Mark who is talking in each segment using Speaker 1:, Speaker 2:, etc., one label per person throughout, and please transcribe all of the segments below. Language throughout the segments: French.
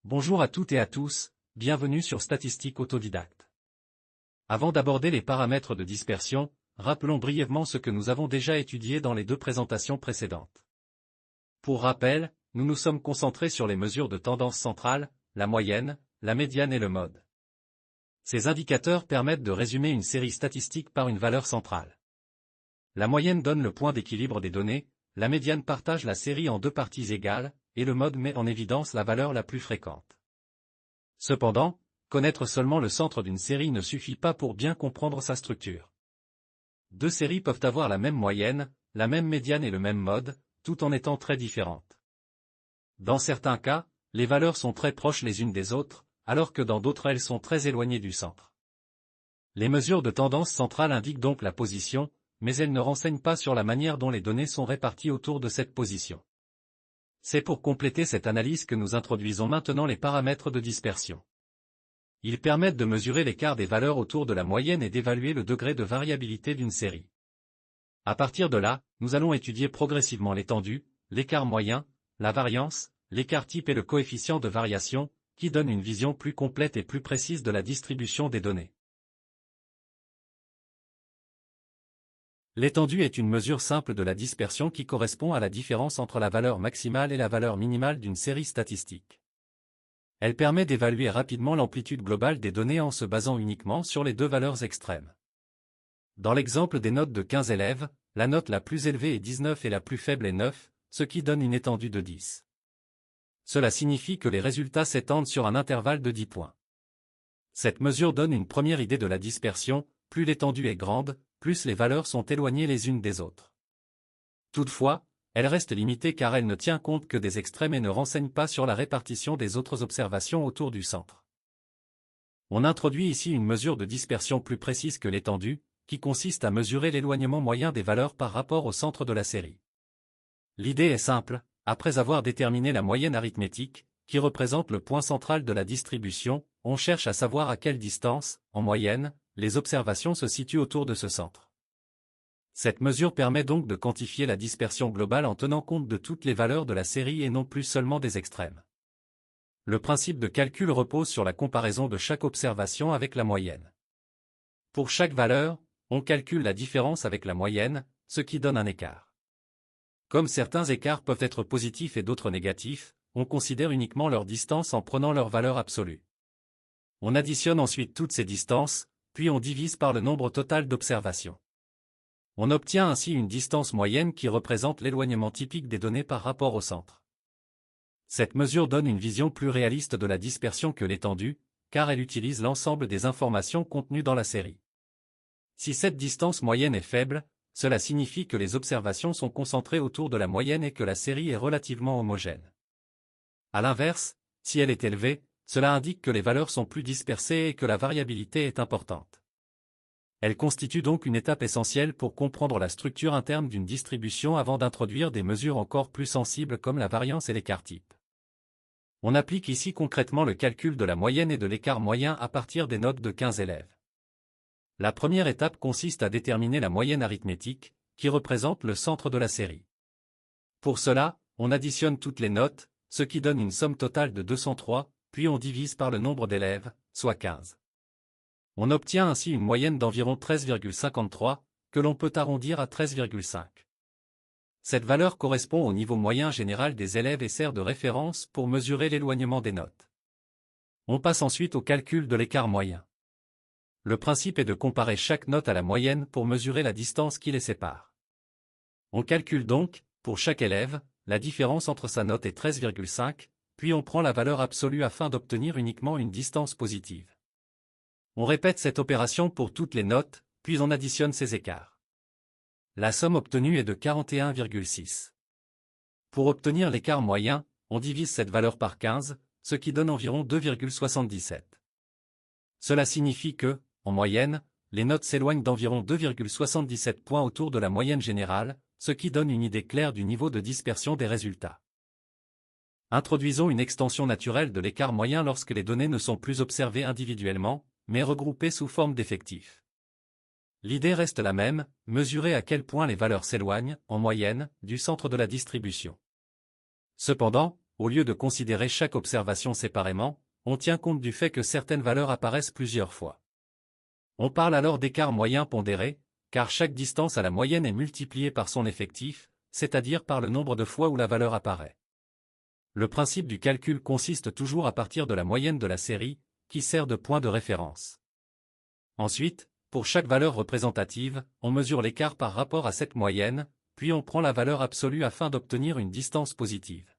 Speaker 1: Bonjour à toutes et à tous, bienvenue sur Statistique Autodidacte. Avant d'aborder les paramètres de dispersion, rappelons brièvement ce que nous avons déjà étudié dans les deux présentations précédentes. Pour rappel, nous nous sommes concentrés sur les mesures de tendance centrale, la moyenne, la médiane et le mode. Ces indicateurs permettent de résumer une série statistique par une valeur centrale. La moyenne donne le point d'équilibre des données, la médiane partage la série en deux parties égales, et le mode met en évidence la valeur la plus fréquente. Cependant, connaître seulement le centre d'une série ne suffit pas pour bien comprendre sa structure. Deux séries peuvent avoir la même moyenne, la même médiane et le même mode, tout en étant très différentes. Dans certains cas, les valeurs sont très proches les unes des autres, alors que dans d'autres elles sont très éloignées du centre. Les mesures de tendance centrale indiquent donc la position, mais elles ne renseignent pas sur la manière dont les données sont réparties autour de cette position. C'est pour compléter cette analyse que nous introduisons maintenant les paramètres de dispersion. Ils permettent de mesurer l'écart des valeurs autour de la moyenne et d'évaluer le degré de variabilité d'une série. À partir de là, nous allons étudier progressivement l'étendue, l'écart moyen, la variance, l'écart type et le coefficient de variation, qui donnent une vision plus complète et plus précise de la distribution des données. L'étendue est une mesure simple de la dispersion qui correspond à la différence entre la valeur maximale et la valeur minimale d'une série statistique. Elle permet d'évaluer rapidement l'amplitude globale des données en se basant uniquement sur les deux valeurs extrêmes. Dans l'exemple des notes de 15 élèves, la note la plus élevée est 19 et la plus faible est 9, ce qui donne une étendue de 10. Cela signifie que les résultats s'étendent sur un intervalle de 10 points. Cette mesure donne une première idée de la dispersion, plus l'étendue est grande, plus les valeurs sont éloignées les unes des autres. Toutefois, elle reste limitée car elle ne tient compte que des extrêmes et ne renseigne pas sur la répartition des autres observations autour du centre. On introduit ici une mesure de dispersion plus précise que l'étendue, qui consiste à mesurer l'éloignement moyen des valeurs par rapport au centre de la série. L'idée est simple, après avoir déterminé la moyenne arithmétique, qui représente le point central de la distribution, on cherche à savoir à quelle distance, en moyenne, les observations se situent autour de ce centre. Cette mesure permet donc de quantifier la dispersion globale en tenant compte de toutes les valeurs de la série et non plus seulement des extrêmes. Le principe de calcul repose sur la comparaison de chaque observation avec la moyenne. Pour chaque valeur, on calcule la différence avec la moyenne, ce qui donne un écart. Comme certains écarts peuvent être positifs et d'autres négatifs, on considère uniquement leur distance en prenant leur valeur absolue. On additionne ensuite toutes ces distances, puis on divise par le nombre total d'observations. On obtient ainsi une distance moyenne qui représente l'éloignement typique des données par rapport au centre. Cette mesure donne une vision plus réaliste de la dispersion que l'étendue, car elle utilise l'ensemble des informations contenues dans la série. Si cette distance moyenne est faible, cela signifie que les observations sont concentrées autour de la moyenne et que la série est relativement homogène. À l'inverse, si elle est élevée, cela indique que les valeurs sont plus dispersées et que la variabilité est importante. Elle constitue donc une étape essentielle pour comprendre la structure interne d'une distribution avant d'introduire des mesures encore plus sensibles comme la variance et l'écart type. On applique ici concrètement le calcul de la moyenne et de l'écart moyen à partir des notes de 15 élèves. La première étape consiste à déterminer la moyenne arithmétique, qui représente le centre de la série. Pour cela, on additionne toutes les notes, ce qui donne une somme totale de 203, puis on divise par le nombre d'élèves, soit 15. On obtient ainsi une moyenne d'environ 13,53, que l'on peut arrondir à 13,5. Cette valeur correspond au niveau moyen général des élèves et sert de référence pour mesurer l'éloignement des notes. On passe ensuite au calcul de l'écart moyen. Le principe est de comparer chaque note à la moyenne pour mesurer la distance qui les sépare. On calcule donc, pour chaque élève, la différence entre sa note et 13,5, puis on prend la valeur absolue afin d'obtenir uniquement une distance positive. On répète cette opération pour toutes les notes, puis on additionne ces écarts. La somme obtenue est de 41,6. Pour obtenir l'écart moyen, on divise cette valeur par 15, ce qui donne environ 2,77. Cela signifie que, en moyenne, les notes s'éloignent d'environ 2,77 points autour de la moyenne générale, ce qui donne une idée claire du niveau de dispersion des résultats. Introduisons une extension naturelle de l'écart moyen lorsque les données ne sont plus observées individuellement, mais regroupées sous forme d'effectifs. L'idée reste la même, mesurer à quel point les valeurs s'éloignent, en moyenne, du centre de la distribution. Cependant, au lieu de considérer chaque observation séparément, on tient compte du fait que certaines valeurs apparaissent plusieurs fois. On parle alors d'écart moyen pondéré, car chaque distance à la moyenne est multipliée par son effectif, c'est-à-dire par le nombre de fois où la valeur apparaît. Le principe du calcul consiste toujours à partir de la moyenne de la série, qui sert de point de référence. Ensuite, pour chaque valeur représentative, on mesure l'écart par rapport à cette moyenne, puis on prend la valeur absolue afin d'obtenir une distance positive.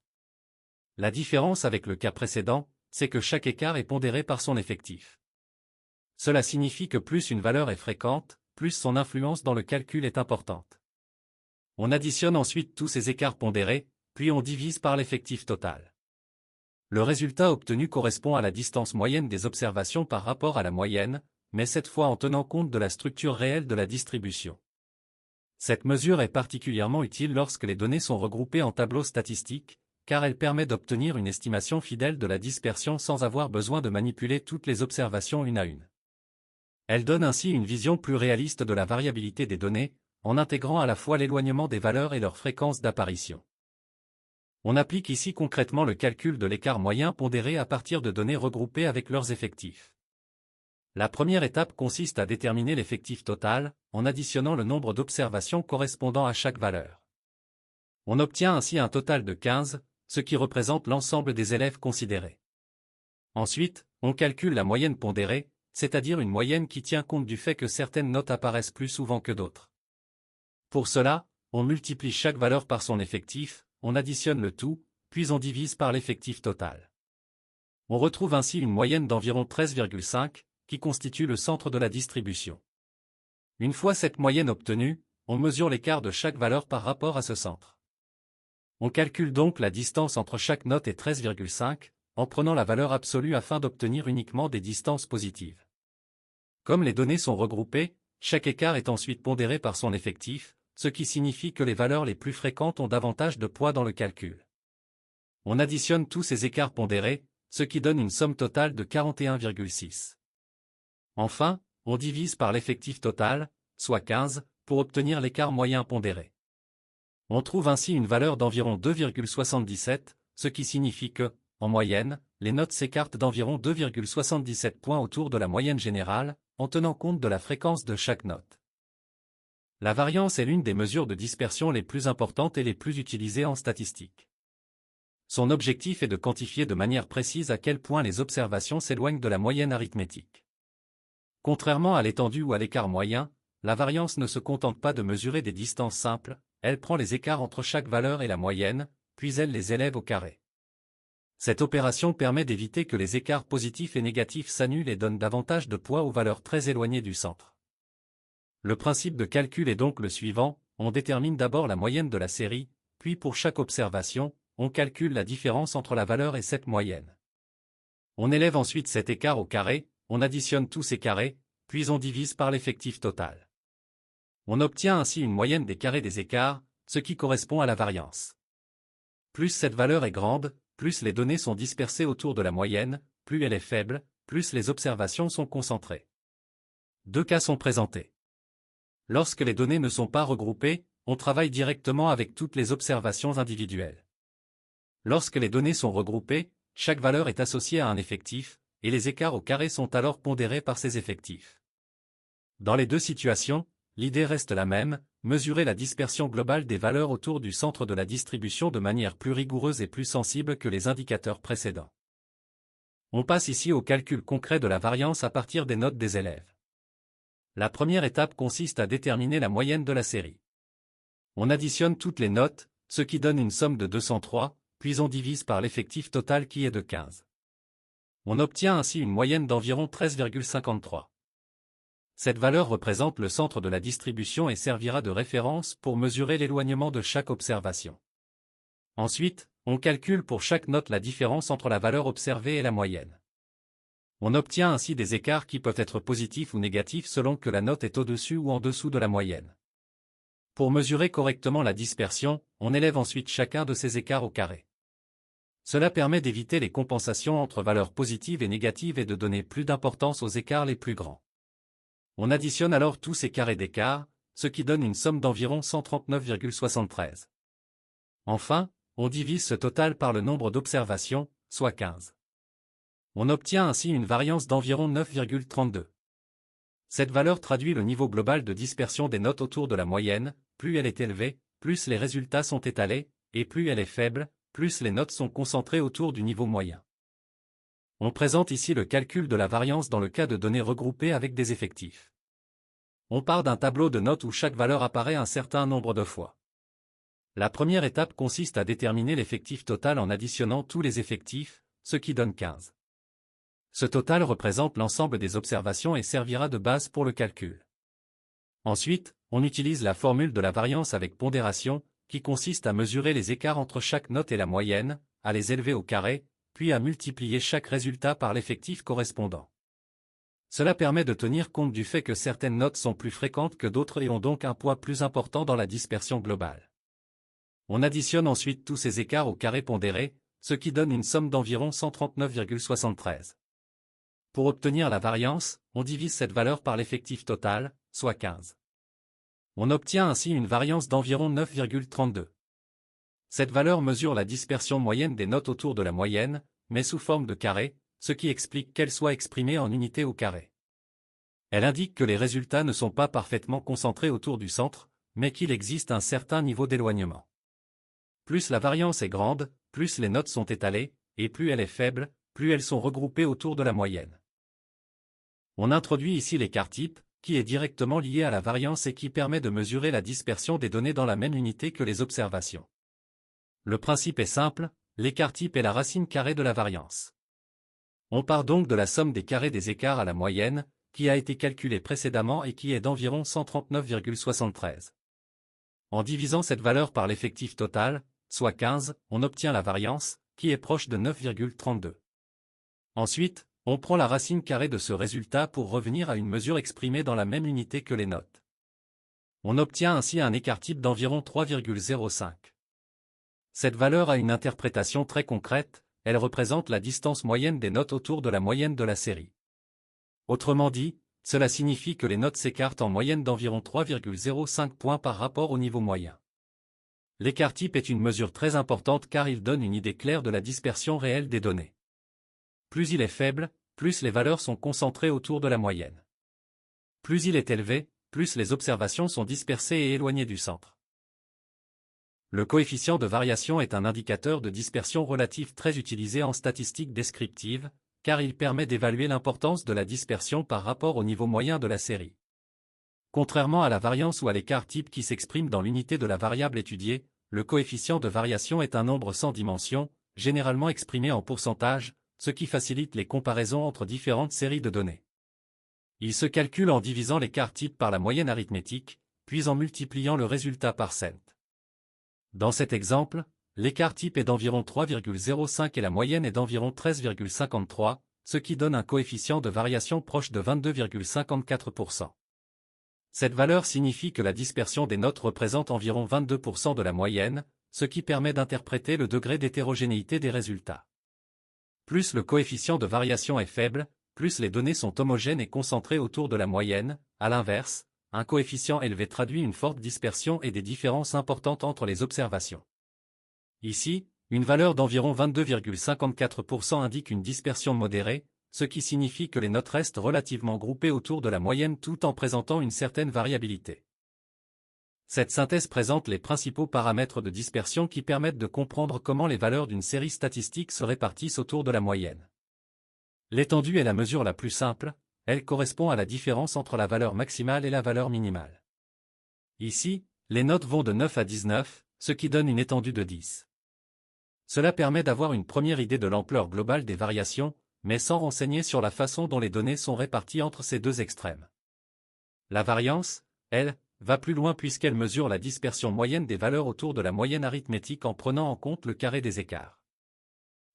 Speaker 1: La différence avec le cas précédent, c'est que chaque écart est pondéré par son effectif. Cela signifie que plus une valeur est fréquente, plus son influence dans le calcul est importante. On additionne ensuite tous ces écarts pondérés, puis on divise par l'effectif total. Le résultat obtenu correspond à la distance moyenne des observations par rapport à la moyenne, mais cette fois en tenant compte de la structure réelle de la distribution. Cette mesure est particulièrement utile lorsque les données sont regroupées en tableaux statistiques, car elle permet d'obtenir une estimation fidèle de la dispersion sans avoir besoin de manipuler toutes les observations une à une. Elle donne ainsi une vision plus réaliste de la variabilité des données, en intégrant à la fois l'éloignement des valeurs et leur fréquence d'apparition. On applique ici concrètement le calcul de l'écart moyen pondéré à partir de données regroupées avec leurs effectifs. La première étape consiste à déterminer l'effectif total, en additionnant le nombre d'observations correspondant à chaque valeur. On obtient ainsi un total de 15, ce qui représente l'ensemble des élèves considérés. Ensuite, on calcule la moyenne pondérée, c'est-à-dire une moyenne qui tient compte du fait que certaines notes apparaissent plus souvent que d'autres. Pour cela, on multiplie chaque valeur par son effectif, on additionne le tout, puis on divise par l'effectif total. On retrouve ainsi une moyenne d'environ 13,5, qui constitue le centre de la distribution. Une fois cette moyenne obtenue, on mesure l'écart de chaque valeur par rapport à ce centre. On calcule donc la distance entre chaque note et 13,5, en prenant la valeur absolue afin d'obtenir uniquement des distances positives. Comme les données sont regroupées, chaque écart est ensuite pondéré par son effectif, ce qui signifie que les valeurs les plus fréquentes ont davantage de poids dans le calcul. On additionne tous ces écarts pondérés, ce qui donne une somme totale de 41,6. Enfin, on divise par l'effectif total, soit 15, pour obtenir l'écart moyen pondéré. On trouve ainsi une valeur d'environ 2,77, ce qui signifie que, en moyenne, les notes s'écartent d'environ 2,77 points autour de la moyenne générale, en tenant compte de la fréquence de chaque note. La variance est l'une des mesures de dispersion les plus importantes et les plus utilisées en statistique. Son objectif est de quantifier de manière précise à quel point les observations s'éloignent de la moyenne arithmétique. Contrairement à l'étendue ou à l'écart moyen, la variance ne se contente pas de mesurer des distances simples, elle prend les écarts entre chaque valeur et la moyenne, puis elle les élève au carré. Cette opération permet d'éviter que les écarts positifs et négatifs s'annulent et donnent davantage de poids aux valeurs très éloignées du centre. Le principe de calcul est donc le suivant, on détermine d'abord la moyenne de la série, puis pour chaque observation, on calcule la différence entre la valeur et cette moyenne. On élève ensuite cet écart au carré, on additionne tous ces carrés, puis on divise par l'effectif total. On obtient ainsi une moyenne des carrés des écarts, ce qui correspond à la variance. Plus cette valeur est grande, plus les données sont dispersées autour de la moyenne, plus elle est faible, plus les observations sont concentrées. Deux cas sont présentés. Lorsque les données ne sont pas regroupées, on travaille directement avec toutes les observations individuelles. Lorsque les données sont regroupées, chaque valeur est associée à un effectif, et les écarts au carré sont alors pondérés par ces effectifs. Dans les deux situations, l'idée reste la même, mesurer la dispersion globale des valeurs autour du centre de la distribution de manière plus rigoureuse et plus sensible que les indicateurs précédents. On passe ici au calcul concret de la variance à partir des notes des élèves. La première étape consiste à déterminer la moyenne de la série. On additionne toutes les notes, ce qui donne une somme de 203, puis on divise par l'effectif total qui est de 15. On obtient ainsi une moyenne d'environ 13,53. Cette valeur représente le centre de la distribution et servira de référence pour mesurer l'éloignement de chaque observation. Ensuite, on calcule pour chaque note la différence entre la valeur observée et la moyenne. On obtient ainsi des écarts qui peuvent être positifs ou négatifs selon que la note est au-dessus ou en dessous de la moyenne. Pour mesurer correctement la dispersion, on élève ensuite chacun de ces écarts au carré. Cela permet d'éviter les compensations entre valeurs positives et négatives et de donner plus d'importance aux écarts les plus grands. On additionne alors tous ces carrés d'écart, ce qui donne une somme d'environ 139,73. Enfin, on divise ce total par le nombre d'observations, soit 15. On obtient ainsi une variance d'environ 9,32. Cette valeur traduit le niveau global de dispersion des notes autour de la moyenne. Plus elle est élevée, plus les résultats sont étalés, et plus elle est faible, plus les notes sont concentrées autour du niveau moyen. On présente ici le calcul de la variance dans le cas de données regroupées avec des effectifs. On part d'un tableau de notes où chaque valeur apparaît un certain nombre de fois. La première étape consiste à déterminer l'effectif total en additionnant tous les effectifs, ce qui donne 15. Ce total représente l'ensemble des observations et servira de base pour le calcul. Ensuite, on utilise la formule de la variance avec pondération, qui consiste à mesurer les écarts entre chaque note et la moyenne, à les élever au carré, puis à multiplier chaque résultat par l'effectif correspondant. Cela permet de tenir compte du fait que certaines notes sont plus fréquentes que d'autres et ont donc un poids plus important dans la dispersion globale. On additionne ensuite tous ces écarts au carré pondéré, ce qui donne une somme d'environ 139,73. Pour obtenir la variance, on divise cette valeur par l'effectif total, soit 15. On obtient ainsi une variance d'environ 9,32. Cette valeur mesure la dispersion moyenne des notes autour de la moyenne, mais sous forme de carré, ce qui explique qu'elle soit exprimée en unités au carré. Elle indique que les résultats ne sont pas parfaitement concentrés autour du centre, mais qu'il existe un certain niveau d'éloignement. Plus la variance est grande, plus les notes sont étalées, et plus elle est faible, plus elles sont regroupées autour de la moyenne. On introduit ici l'écart type, qui est directement lié à la variance et qui permet de mesurer la dispersion des données dans la même unité que les observations. Le principe est simple, l'écart type est la racine carrée de la variance. On part donc de la somme des carrés des écarts à la moyenne, qui a été calculée précédemment et qui est d'environ 139,73. En divisant cette valeur par l'effectif total, soit 15, on obtient la variance, qui est proche de 9,32. Ensuite, on prend la racine carrée de ce résultat pour revenir à une mesure exprimée dans la même unité que les notes. On obtient ainsi un écart type d'environ 3,05. Cette valeur a une interprétation très concrète, elle représente la distance moyenne des notes autour de la moyenne de la série. Autrement dit, cela signifie que les notes s'écartent en moyenne d'environ 3,05 points par rapport au niveau moyen. L'écart type est une mesure très importante car il donne une idée claire de la dispersion réelle des données. Plus il est faible, plus les valeurs sont concentrées autour de la moyenne. Plus il est élevé, plus les observations sont dispersées et éloignées du centre. Le coefficient de variation est un indicateur de dispersion relative très utilisé en statistique descriptive, car il permet d'évaluer l'importance de la dispersion par rapport au niveau moyen de la série. Contrairement à la variance ou à l'écart type qui s'exprime dans l'unité de la variable étudiée, le coefficient de variation est un nombre sans dimension, généralement exprimé en pourcentage, ce qui facilite les comparaisons entre différentes séries de données. Il se calcule en divisant l'écart type par la moyenne arithmétique, puis en multipliant le résultat par cent. Dans cet exemple, l'écart type est d'environ 3,05 et la moyenne est d'environ 13,53, ce qui donne un coefficient de variation proche de 22,54%. Cette valeur signifie que la dispersion des notes représente environ 22% de la moyenne, ce qui permet d'interpréter le degré d'hétérogénéité des résultats. Plus le coefficient de variation est faible, plus les données sont homogènes et concentrées autour de la moyenne. À l'inverse, un coefficient élevé traduit une forte dispersion et des différences importantes entre les observations. Ici, une valeur d'environ 22,54% indique une dispersion modérée, ce qui signifie que les notes restent relativement groupées autour de la moyenne tout en présentant une certaine variabilité. Cette synthèse présente les principaux paramètres de dispersion qui permettent de comprendre comment les valeurs d'une série statistique se répartissent autour de la moyenne. L'étendue est la mesure la plus simple, elle correspond à la différence entre la valeur maximale et la valeur minimale. Ici, les notes vont de 9 à 19, ce qui donne une étendue de 10. Cela permet d'avoir une première idée de l'ampleur globale des variations, mais sans renseigner sur la façon dont les données sont réparties entre ces deux extrêmes. La variance, elle, va plus loin puisqu'elle mesure la dispersion moyenne des valeurs autour de la moyenne arithmétique en prenant en compte le carré des écarts.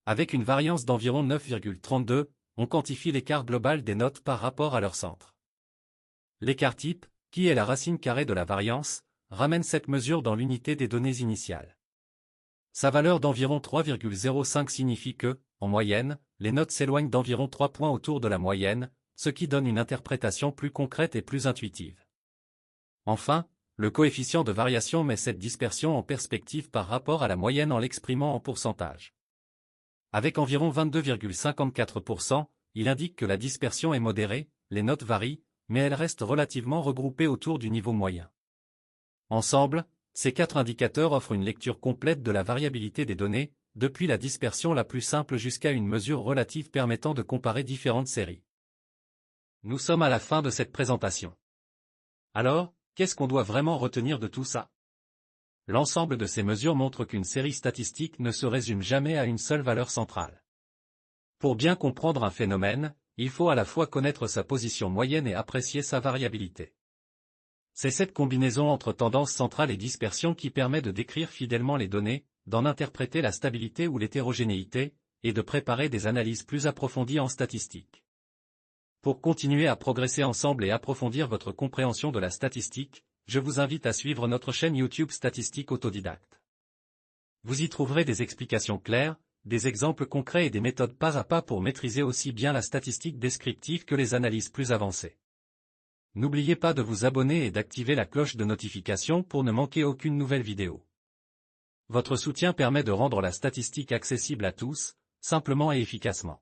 Speaker 1: Avec une variance d'environ 9,32, on quantifie l'écart global des notes par rapport à leur centre. L'écart type, qui est la racine carrée de la variance, ramène cette mesure dans l'unité des données initiales. Sa valeur d'environ 3,05 signifie que, en moyenne, les notes s'éloignent d'environ 3 points autour de la moyenne, ce qui donne une interprétation plus concrète et plus intuitive. Enfin, Le coefficient de variation met cette dispersion en perspective par rapport à la moyenne en l'exprimant en pourcentage. Avec environ 22,54%, il indique que la dispersion est modérée, les notes varient, mais elles restent relativement regroupées autour du niveau moyen. Ensemble, ces 4 indicateurs offrent une lecture complète de la variabilité des données, depuis la dispersion la plus simple jusqu'à une mesure relative permettant de comparer différentes séries. Nous sommes à la fin de cette présentation. Alors, qu'est-ce qu'on doit vraiment retenir de tout ça? L'ensemble de ces mesures montre qu'une série statistique ne se résume jamais à une seule valeur centrale. Pour bien comprendre un phénomène, il faut à la fois connaître sa position moyenne et apprécier sa variabilité. C'est cette combinaison entre tendance centrale et dispersion qui permet de décrire fidèlement les données, d'en interpréter la stabilité ou l'hétérogénéité, et de préparer des analyses plus approfondies en statistique. Pour continuer à progresser ensemble et approfondir votre compréhension de la statistique, je vous invite à suivre notre chaîne YouTube Statistique Autodidacte. Vous y trouverez des explications claires, des exemples concrets et des méthodes pas à pas pour maîtriser aussi bien la statistique descriptive que les analyses plus avancées. N'oubliez pas de vous abonner et d'activer la cloche de notification pour ne manquer aucune nouvelle vidéo. Votre soutien permet de rendre la statistique accessible à tous, simplement et efficacement.